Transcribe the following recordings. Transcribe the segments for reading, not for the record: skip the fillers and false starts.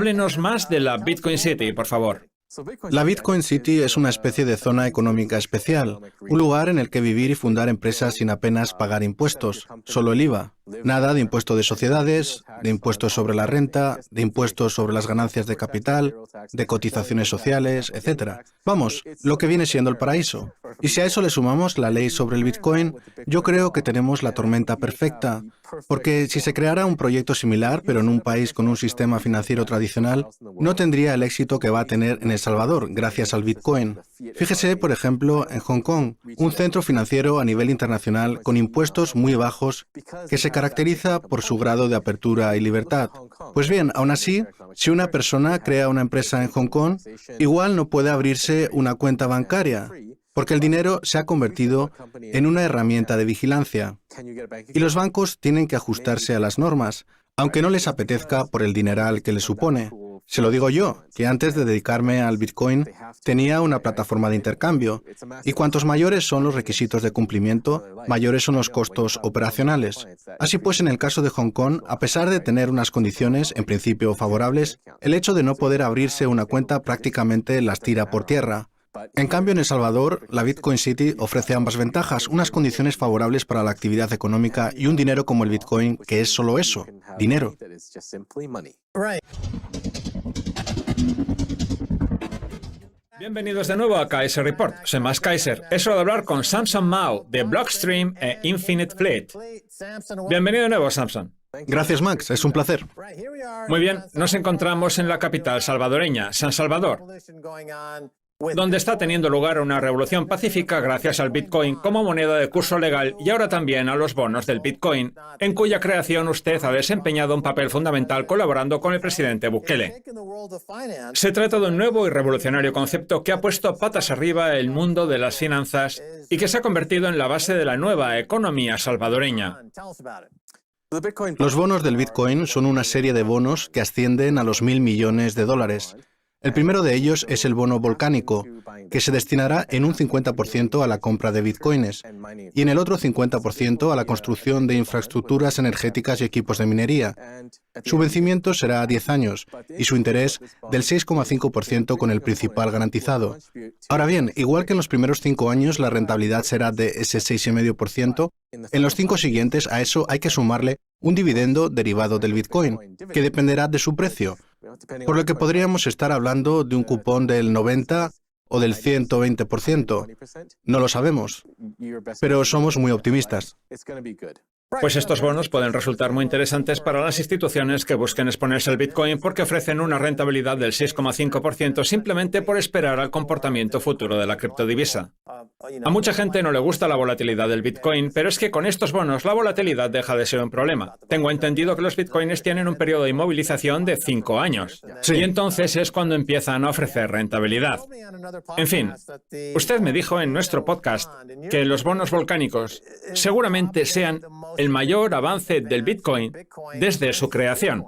Háblenos más de la Bitcoin City, por favor. La Bitcoin City es una especie de zona económica especial, un lugar en el que vivir y fundar empresas sin apenas pagar impuestos, solo el IVA. Nada de impuesto de sociedades, de impuestos sobre la renta, de impuestos sobre las ganancias de capital, de cotizaciones sociales, etc. Vamos, lo que viene siendo el paraíso. Y si a eso le sumamos la ley sobre el Bitcoin, yo creo que tenemos la tormenta perfecta, porque si se creara un proyecto similar, pero en un país con un sistema financiero tradicional, no tendría el éxito que va a tener en El Salvador, gracias al Bitcoin. Fíjese, por ejemplo, en Hong Kong, un centro financiero a nivel internacional con impuestos muy bajos que se caracteriza por su grado de apertura y libertad. Pues bien, aún así, si una persona crea una empresa en Hong Kong, igual no puede abrirse una cuenta bancaria, porque el dinero se ha convertido en una herramienta de vigilancia. Y los bancos tienen que ajustarse a las normas, aunque no les apetezca por el dineral que les supone. Se lo digo yo, que antes de dedicarme al Bitcoin tenía una plataforma de intercambio, y cuantos mayores son los requisitos de cumplimiento, mayores son los costos operacionales. Así pues, en el caso de Hong Kong, a pesar de tener unas condiciones en principio favorables, el hecho de no poder abrirse una cuenta prácticamente las tira por tierra. En cambio, en El Salvador, la Bitcoin City ofrece ambas ventajas, unas condiciones favorables para la actividad económica y un dinero como el Bitcoin, que es solo eso, dinero. Bienvenidos de nuevo a Kaiser Report. Soy Max Kaiser. Es hora de hablar con Samson Mow, de Blockstream e Infinite Fleet. Bienvenido de nuevo, Samson. Gracias, Max. Es un placer. Muy bien, nos encontramos en la capital salvadoreña, San Salvador, donde está teniendo lugar una revolución pacífica gracias al Bitcoin como moneda de curso legal y ahora también a los bonos del Bitcoin, en cuya creación usted ha desempeñado un papel fundamental colaborando con el presidente Bukele. Se trata de un nuevo y revolucionario concepto que ha puesto patas arriba el mundo de las finanzas y que se ha convertido en la base de la nueva economía salvadoreña. Los bonos del Bitcoin son una serie de bonos que ascienden a los $1.000 millones. El primero de ellos es el bono volcánico, que se destinará en un 50% a la compra de bitcoins y en el otro 50% a la construcción de infraestructuras energéticas y equipos de minería. Su vencimiento será a 10 años y su interés del 6,5% con el principal garantizado. Ahora bien, igual que en los primeros 5 años la rentabilidad será de ese 6,5%, en los 5 siguientes a eso hay que sumarle un dividendo derivado del Bitcoin, que dependerá de su precio, por lo que podríamos estar hablando de un cupón del 90 o del 120%. No lo sabemos, pero somos muy optimistas. Pues estos bonos pueden resultar muy interesantes para las instituciones que busquen exponerse al Bitcoin porque ofrecen una rentabilidad del 6,5% simplemente por esperar al comportamiento futuro de la criptodivisa. A mucha gente no le gusta la volatilidad del Bitcoin, pero es que con estos bonos la volatilidad deja de ser un problema. Tengo entendido que los Bitcoins tienen un periodo de inmovilización de 5 años. Sí. Y entonces es cuando empiezan a ofrecer rentabilidad. En fin, usted me dijo en nuestro podcast que los bonos volcánicos seguramente sean el mayor avance del Bitcoin desde su creación.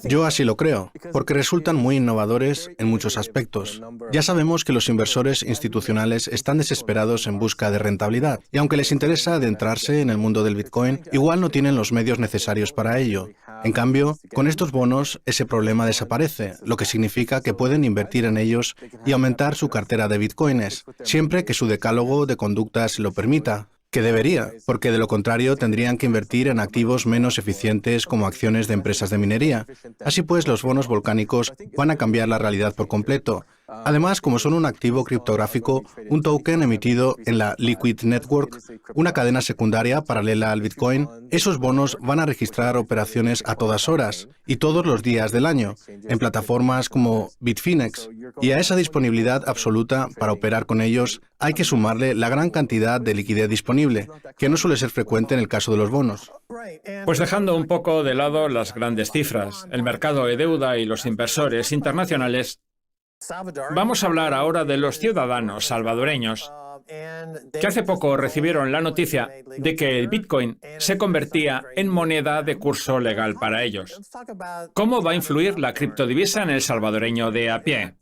Yo así lo creo, porque resultan muy innovadores en muchos aspectos. Ya sabemos que los inversores institucionales están desesperados en busca de rentabilidad, y aunque les interesa adentrarse en el mundo del Bitcoin, igual no tienen los medios necesarios para ello. En cambio, con estos bonos, ese problema desaparece, lo que significa que pueden invertir en ellos y aumentar su cartera de Bitcoins, siempre que su decálogo de conductas lo permita. Que debería, porque de lo contrario tendrían que invertir en activos menos eficientes como acciones de empresas de minería. Así pues, los bonos volcánicos van a cambiar la realidad por completo. Además, como son un activo criptográfico, un token emitido en la Liquid Network, una cadena secundaria paralela al Bitcoin, esos bonos van a registrar operaciones a todas horas y todos los días del año, en plataformas como Bitfinex. Y a esa disponibilidad absoluta para operar con ellos, hay que sumarle la gran cantidad de liquidez disponible, que no suele ser frecuente en el caso de los bonos. Pues dejando un poco de lado las grandes cifras, el mercado de deuda y los inversores internacionales, vamos a hablar ahora de los ciudadanos salvadoreños que hace poco recibieron la noticia de que el Bitcoin se convertía en moneda de curso legal para ellos. ¿Cómo va a influir la criptodivisa en el salvadoreño de a pie?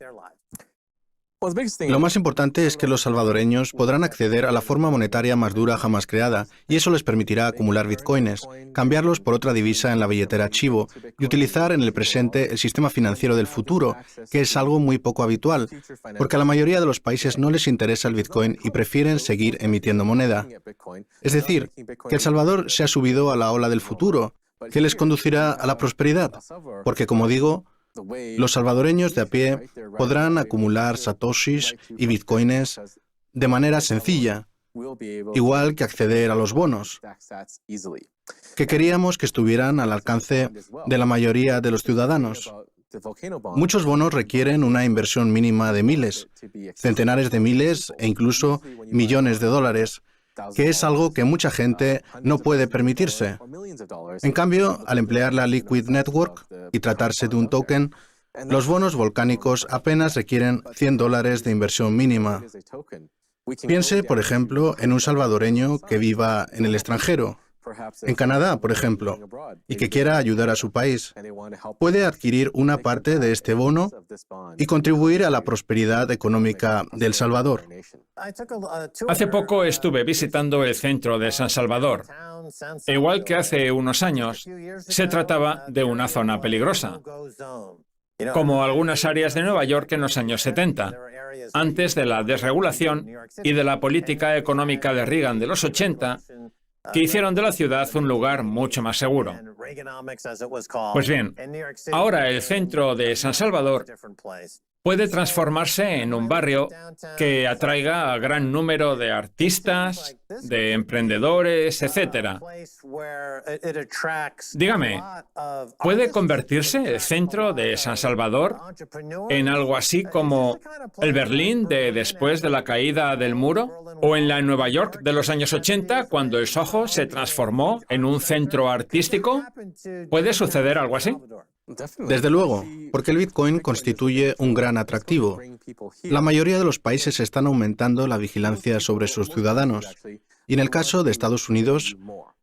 Lo más importante es que los salvadoreños podrán acceder a la forma monetaria más dura jamás creada, y eso les permitirá acumular bitcoins, cambiarlos por otra divisa en la billetera Chivo y utilizar en el presente el sistema financiero del futuro, que es algo muy poco habitual, porque a la mayoría de los países no les interesa el bitcoin y prefieren seguir emitiendo moneda. Es decir, que El Salvador se ha subido a la ola del futuro, que les conducirá a la prosperidad, porque, como digo, los salvadoreños de a pie podrán acumular satoshis y bitcoins de manera sencilla, igual que acceder a los bonos, que queríamos que estuvieran al alcance de la mayoría de los ciudadanos. Muchos bonos requieren una inversión mínima de miles, centenares de miles e incluso millones de dólares, que es algo que mucha gente no puede permitirse. En cambio, al emplear la Liquid Network y tratarse de un token, los bonos volcánicos apenas requieren $100 de inversión mínima. Piense, por ejemplo, en un salvadoreño que viva en el extranjero, en Canadá, por ejemplo, y que quiera ayudar a su país. Puede adquirir una parte de este bono y contribuir a la prosperidad económica de El Salvador. Hace poco estuve visitando el centro de San Salvador. E igual que hace unos años, se trataba de una zona peligrosa, como algunas áreas de Nueva York en los años 70, antes de la desregulación y de la política económica de Reagan de los 80, que hicieron de la ciudad un lugar mucho más seguro. Pues bien, ahora el centro de San Salvador puede transformarse en un barrio que atraiga a gran número de artistas, de emprendedores, etc. Dígame, ¿puede convertirse el centro de San Salvador en algo así como el Berlín de después de la caída del muro? ¿O en la Nueva York de los años 80, cuando el Soho se transformó en un centro artístico? ¿Puede suceder algo así? Desde luego, porque el Bitcoin constituye un gran atractivo. La mayoría de los países están aumentando la vigilancia sobre sus ciudadanos. Y en el caso de Estados Unidos,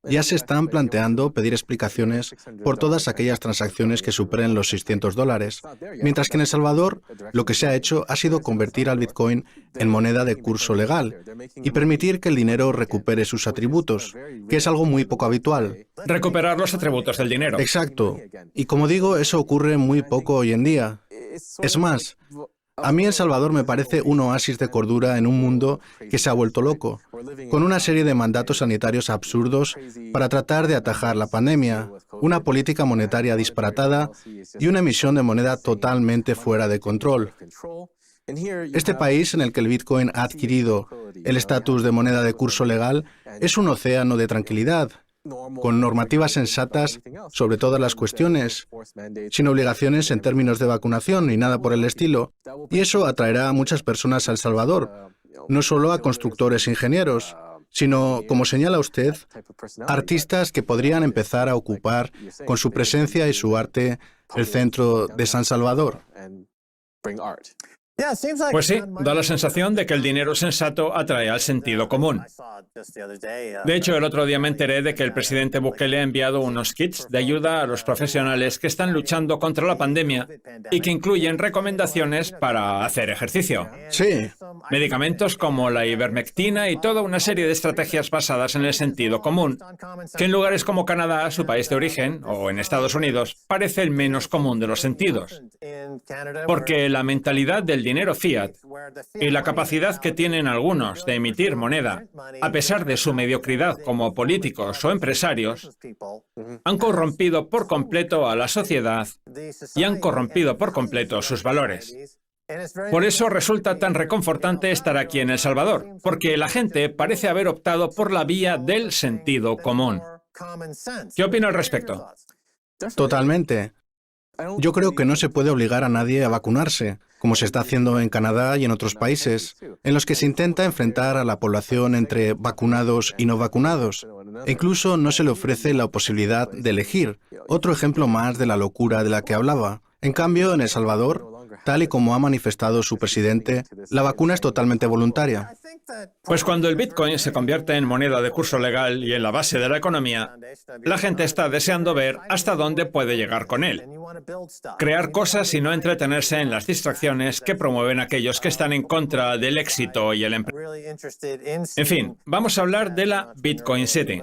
ya se están planteando pedir explicaciones por todas aquellas transacciones que superen los $600, mientras que en El Salvador lo que se ha hecho ha sido convertir al Bitcoin en moneda de curso legal y permitir que el dinero recupere sus atributos, que es algo muy poco habitual. Recuperar los atributos del dinero. Exacto. Y como digo, eso ocurre muy poco hoy en día. Es más, a mí El Salvador me parece un oasis de cordura en un mundo que se ha vuelto loco, con una serie de mandatos sanitarios absurdos para tratar de atajar la pandemia, una política monetaria disparatada y una emisión de moneda totalmente fuera de control. Este país en el que el Bitcoin ha adquirido el estatus de moneda de curso legal es un océano de tranquilidad, con normativas sensatas sobre todas las cuestiones, sin obligaciones en términos de vacunación ni nada por el estilo, y eso atraerá a muchas personas a El Salvador, no solo a constructores e ingenieros, sino, como señala usted, artistas que podrían empezar a ocupar con su presencia y su arte el centro de San Salvador. Pues sí, da la sensación de que el dinero sensato atrae al sentido común. De hecho, el otro día me enteré de que el presidente Bukele ha enviado unos kits de ayuda a los profesionales que están luchando contra la pandemia y que incluyen recomendaciones para hacer ejercicio. Sí. Medicamentos como la ivermectina y toda una serie de estrategias basadas en el sentido común, que en lugares como Canadá, su país de origen, o en Estados Unidos, parece el menos común de los sentidos. Porque la mentalidad del dinero fiat y la capacidad que tienen algunos de emitir moneda, a pesar de su mediocridad como políticos o empresarios, han corrompido por completo a la sociedad y han corrompido por completo sus valores. Por eso resulta tan reconfortante estar aquí en El Salvador, porque la gente parece haber optado por la vía del sentido común. ¿Qué opina al respecto? Totalmente. Yo creo que no se puede obligar a nadie a vacunarse, como se está haciendo en Canadá y en otros países, en los que se intenta enfrentar a la población entre vacunados y no vacunados. E incluso no se le ofrece la posibilidad de elegir, otro ejemplo más de la locura de la que hablaba. En cambio, en El Salvador, Tal y como ha manifestado su presidente, la vacuna es totalmente voluntaria. Pues cuando el Bitcoin se convierte en moneda de curso legal y en la base de la economía, la gente está deseando ver hasta dónde puede llegar con él. Crear cosas y no entretenerse en las distracciones que promueven aquellos que están en contra del éxito y el empleo. En fin, vamos a hablar de la Bitcoin City,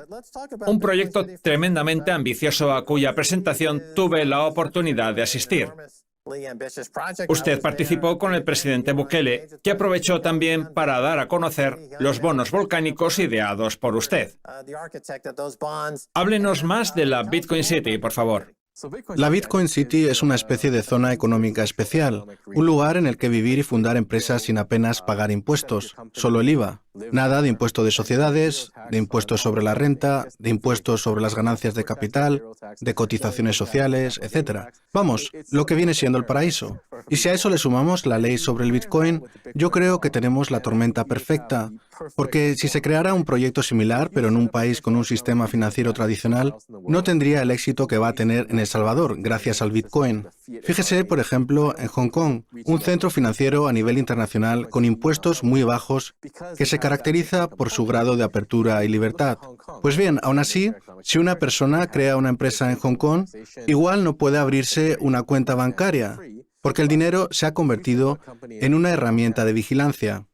un proyecto tremendamente ambicioso a cuya presentación tuve la oportunidad de asistir. Usted participó con el presidente Bukele, que aprovechó también para dar a conocer los bonos volcánicos ideados por usted. Háblenos más de la Bitcoin City, por favor. La Bitcoin City es una especie de zona económica especial, un lugar en el que vivir y fundar empresas sin apenas pagar impuestos, solo el IVA. Nada de impuesto de sociedades, de impuestos sobre la renta, de impuestos sobre las ganancias de capital, de cotizaciones sociales, etc. Vamos, lo que viene siendo el paraíso. Y si a eso le sumamos la ley sobre el Bitcoin, yo creo que tenemos la tormenta perfecta. Porque si se creara un proyecto similar, pero en un país con un sistema financiero tradicional, no tendría el éxito que va a tener en El Salvador, gracias al Bitcoin. Fíjese, por ejemplo, en Hong Kong, un centro financiero a nivel internacional con impuestos muy bajos que se caracteriza por su grado de apertura y libertad. Pues bien, aún así, si una persona crea una empresa en Hong Kong, igual no puede abrirse una cuenta bancaria, porque el dinero se ha convertido en una herramienta de vigilancia.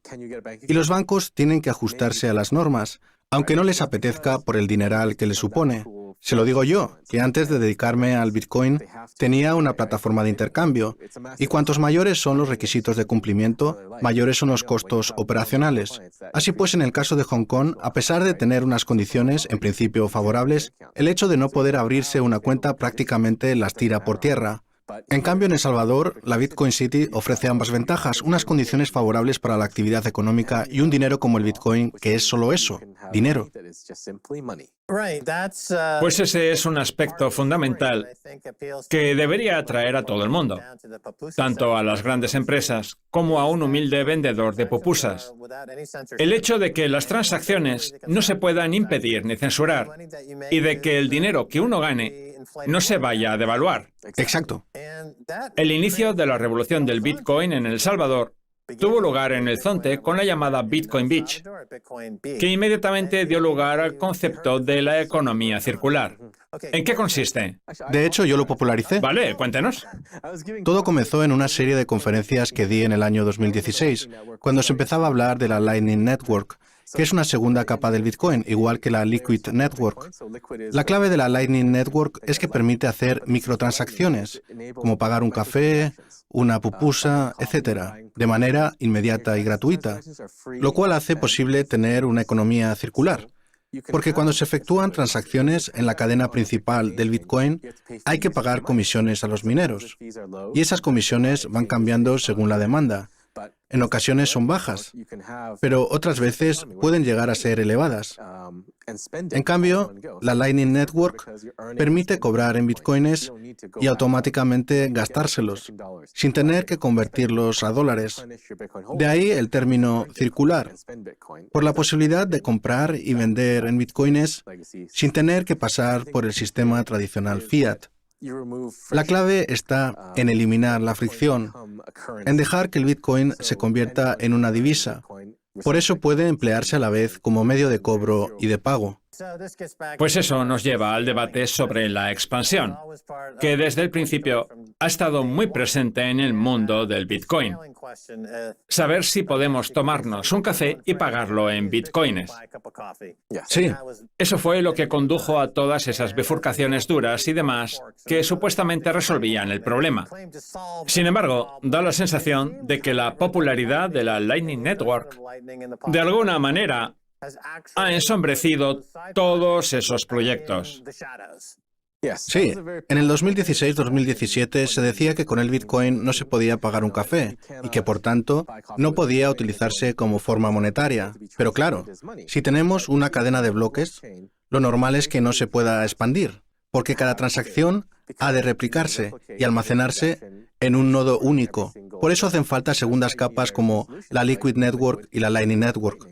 Y los bancos tienen que ajustarse a las normas, aunque no les apetezca por el dineral que les supone. Se lo digo yo, que antes de dedicarme al Bitcoin tenía una plataforma de intercambio, y cuantos mayores son los requisitos de cumplimiento, mayores son los costos operacionales. Así pues, en el caso de Hong Kong, a pesar de tener unas condiciones, en principio favorables, el hecho de no poder abrirse una cuenta prácticamente las tira por tierra. En cambio, en El Salvador, la Bitcoin City ofrece ambas ventajas, unas condiciones favorables para la actividad económica y un dinero como el Bitcoin, que es solo eso, dinero. Pues ese es un aspecto fundamental que debería atraer a todo el mundo, tanto a las grandes empresas como a un humilde vendedor de pupusas. El hecho de que las transacciones no se puedan impedir ni censurar y de que el dinero que uno gane no se vaya a devaluar. Exacto. El inicio de la revolución del Bitcoin en El Salvador tuvo lugar en el Zonte con la llamada Bitcoin Beach, que inmediatamente dio lugar al concepto de la economía circular. ¿En qué consiste? De hecho, yo lo popularicé. Vale, cuéntenos. Todo comenzó en una serie de conferencias que di en el año 2016, cuando se empezaba a hablar de la Lightning Network, que es una segunda capa del Bitcoin, igual que la Liquid Network. La clave de la Lightning Network es que permite hacer microtransacciones, como pagar un café, una pupusa, etc., de manera inmediata y gratuita, lo cual hace posible tener una economía circular. Porque cuando se efectúan transacciones en la cadena principal del Bitcoin, hay que pagar comisiones a los mineros. Y esas comisiones van cambiando según la demanda. En ocasiones son bajas, pero otras veces pueden llegar a ser elevadas. En cambio, la Lightning Network permite cobrar en bitcoins y automáticamente gastárselos, sin tener que convertirlos a dólares. De ahí el término circular, por la posibilidad de comprar y vender en bitcoins sin tener que pasar por el sistema tradicional fiat. La clave está en eliminar la fricción, en dejar que el Bitcoin se convierta en una divisa. Por eso puede emplearse a la vez como medio de cobro y de pago. Pues eso nos lleva al debate sobre la expansión, que desde el principio ha estado muy presente en el mundo del Bitcoin. Saber si podemos tomarnos un café y pagarlo en bitcoins. Sí. Eso fue lo que condujo a todas esas bifurcaciones duras y demás que supuestamente resolvían el problema. Sin embargo, da la sensación de que la popularidad de la Lightning Network, de alguna manera, ha ensombrecido todos esos proyectos. Sí, en el 2016-2017 se decía que con el Bitcoin no se podía pagar un café y que, por tanto, no podía utilizarse como forma monetaria. Pero claro, si tenemos una cadena de bloques, lo normal es que no se pueda expandir, porque cada transacción ha de replicarse y almacenarse en un nodo único. Por eso hacen falta segundas capas como la Liquid Network y la Lightning Network.